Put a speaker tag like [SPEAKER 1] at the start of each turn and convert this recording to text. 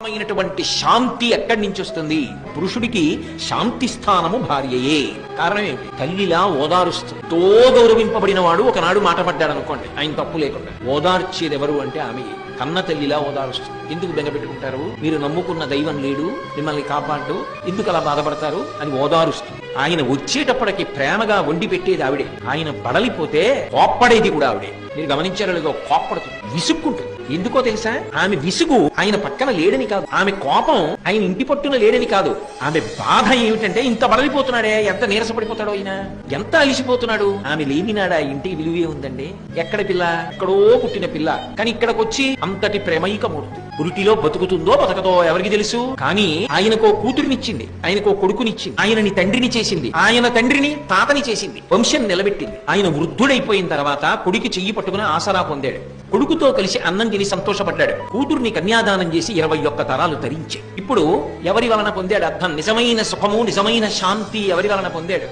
[SPEAKER 1] మైనటువంటి శాంతి ఎక్కడి నుంచి వస్తుంది? పురుషుడికి శాంతి స్థానము భార్యయే. కారణం ఏమిటి? తల్లిలా ఓదారుస్తుంది. తో గౌరవింపబడిన వాడు ఒకనాడు మాట పడ్డాడు అనుకోండి, ఆయన తప్పు లేకుండా ఓదార్చేది ఎవరు అంటే ఆమె కన్న తల్లిలా ఓదారుస్తుంది. ఎందుకు బెంగపెట్టుకుంటారు? మీరు నమ్ముకున్న దైవం లేడు, మిమ్మల్ని కాపాడు, ఎందుకు అలా బాధపడతారు అని ఓదారుస్తుంది. ఆయన వచ్చేటప్పటికి ప్రేమగా వండి పెట్టేది ఆవిడే. ఆయన బడలిపోతే కోప్పడేది కూడా ఆవిడే. మీరు గమనించారో లేదో, కోప్పడుతుంది, విసుక్కుంటుంది. ఎందుకో తెలుసా? ఆమె విసుగు ఆయన పక్కన లేడని కాదు, ఆమె కోపం ఆయన ఇంటి పట్టున లేడని కాదు, ఆమె బాధ ఏమిటంటే ఇంత బడలిపోతున్నాడే, ఎంత నీరసపడిపోతాడో ఆయన, ఎంత అలిసిపోతున్నాడు. ఆమె లేనినాడా ఇంటికి విలువే ఉందండి. ఎక్కడ పిల్ల? ఎక్కడో పుట్టిన పిల్ల, కానీ ఇక్కడికి వచ్చి అంతటి ప్రేమైకమూర్తి. పురిటిలో బతుకుతుందో బతకదో ఎవరికి తెలుసు, కానీ ఆయనకో కూతురినిచ్చింది, ఆయనకో కొడుకునిచ్చింది, ఆయనని తండ్రిని చేసింది, ఆయన తండ్రిని తాతని చేసింది, వంశం నిలబెట్టింది. ఆయన వృద్ధుడైపోయిన తర్వాత కొడుకు చెయ్యి పట్టుకుని ఆసరా పొందాడు, కొడుకుతో కలిసి అన్నం తిని సంతోషపడ్డాడు, కూతుర్ని కన్యాదానం చేసి 21 తరాలు తరించాయి. ఇప్పుడు ఎవరి వలన పొందాడు అర్థం? నిజమైన సుఖము, నిజమైన శాంతి ఎవరి వలన పొందాడు?